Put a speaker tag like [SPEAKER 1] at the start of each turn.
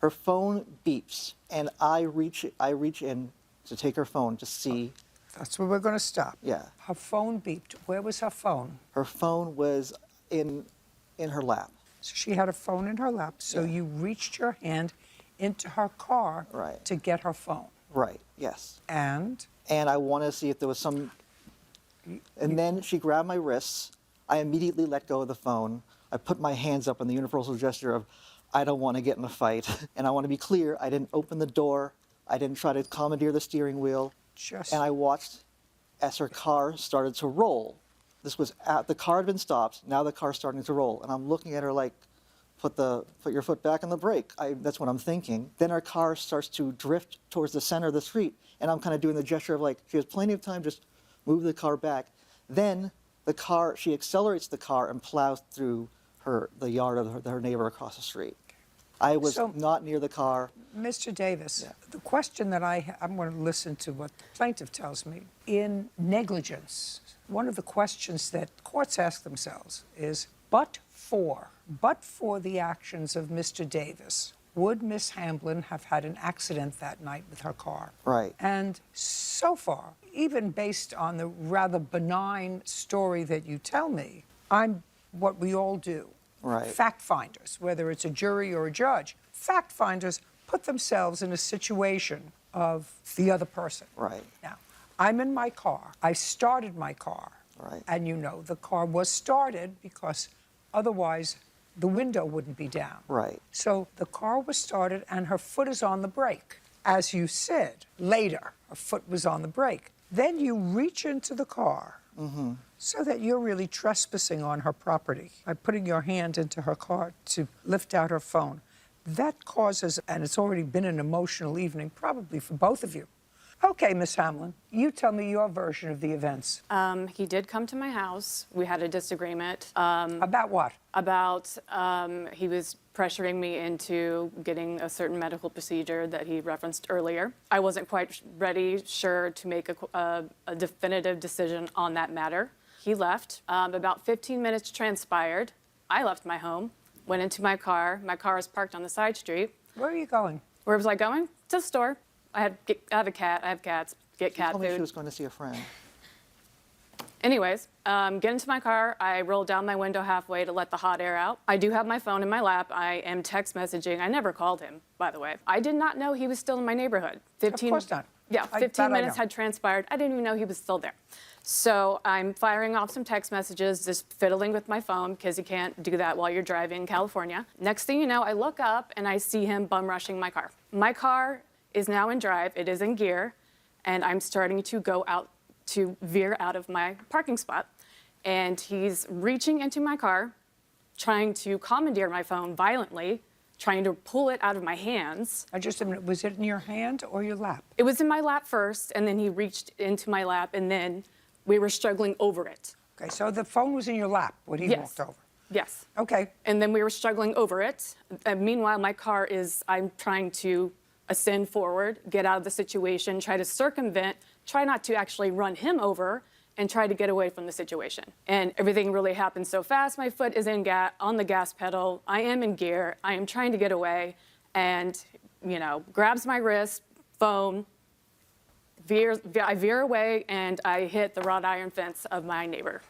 [SPEAKER 1] Her phone beeps, and I reach in to take her phone to see.
[SPEAKER 2] That's where we're going to stop.
[SPEAKER 1] Yeah.
[SPEAKER 2] Her phone beeped. Where was her phone?
[SPEAKER 1] Her phone was in her lap.
[SPEAKER 2] So she had a phone in her lap, so
[SPEAKER 1] Yeah.
[SPEAKER 2] you reached your hand into her car
[SPEAKER 1] Right.
[SPEAKER 2] to get her phone.
[SPEAKER 1] Right, yes.
[SPEAKER 2] And
[SPEAKER 1] And I wanted to see if there was some. And then she grabbed my wrists. I immediately let go of the phone. I put my hands up in the universal gesture of, I don't want to get in a fight. And I want to be clear, I didn't open the door. I didn't try to commandeer the steering wheel. And I watched as her car started to roll. This was the car had been stopped. Now the car's starting to roll. And I'm looking at her like, put your foot back on the brake. That's what I'm thinking. Then our car starts to drift towards the center of the street. And I'm kind of doing the gesture of like, she has plenty of time, just move the car back. Then she accelerates the car and plows through the yard of her neighbor across the street. I was not near the car.
[SPEAKER 2] Mr. Davis,
[SPEAKER 1] Yeah.
[SPEAKER 2] the question that I'm going to listen to what the plaintiff tells me. In negligence, one of the questions that courts ask themselves is, but for the actions of Mr. Davis, would Miss Hamblin have had an accident that night with her car?
[SPEAKER 1] Right.
[SPEAKER 2] And so far, even based on the rather benign story that you tell me, I'm what we all do.
[SPEAKER 1] Right.
[SPEAKER 2] Fact finders, whether it's a jury or a judge, fact finders put themselves in a situation of the other person.
[SPEAKER 1] Right.
[SPEAKER 2] Now, I'm in my car. I started my car.
[SPEAKER 1] Right.
[SPEAKER 2] And you know, the car was started because otherwise the window wouldn't be down.
[SPEAKER 1] Right.
[SPEAKER 2] So the car was started and her foot is on the brake. As you said, later, her foot was on the brake. Then you reach into the car so that you're really trespassing on her property by putting your hand into her car to lift out her phone. That causes, and it's already been an emotional evening, probably for both of you. Okay, Miss Hamlin, you tell me your version of the events.
[SPEAKER 3] He did come to my house. We had a disagreement.
[SPEAKER 2] About what?
[SPEAKER 3] About he was pressuring me into getting a certain medical procedure that he referenced earlier. I wasn't quite sure to make a definitive decision on that matter. He left. About 15 minutes transpired. I left my home, went into my car. My car is parked on the side street.
[SPEAKER 2] Where are you going?
[SPEAKER 3] Where was I going? To the store. I have a cat. I have cats. Get cat
[SPEAKER 1] Told me she
[SPEAKER 3] food.
[SPEAKER 1] was going to see a friend.
[SPEAKER 3] Anyways, get into my car. I roll down my window halfway to let the hot air out. I do have my phone in my lap. I am text messaging. I never called him, by the way. I did not know he was still in my neighborhood.
[SPEAKER 2] Of course not.
[SPEAKER 3] Yeah, 15 minutes had transpired. I didn't even know he was still there. So I'm firing off some text messages, just fiddling with my phone because you can't do that while you're driving in California. Next thing you know, I look up and I see him bum rushing my car. My car is now in drive. It is in gear, and I'm starting to go out to veer out of my parking spot. And he's reaching into my car, trying to commandeer my phone violently, trying to pull it out of my hands.
[SPEAKER 2] Just a minute, was it in your hand or your lap?
[SPEAKER 3] It was in my lap first, and then he reached into my lap, and then we were struggling over it.
[SPEAKER 2] Okay, so the phone was in your lap when he walked over.
[SPEAKER 3] Yes.
[SPEAKER 2] Okay.
[SPEAKER 3] And then we were struggling over it. And meanwhile, my car I'm trying to ascend forward, get out of the situation, try to circumvent, try not to actually run him over, and try to get away from the situation. And everything really happened so fast. My foot is on the gas pedal. I am in gear. I am trying to get away, and grabs my wrist, phone, I veer away, and I hit the wrought iron fence of my neighbor.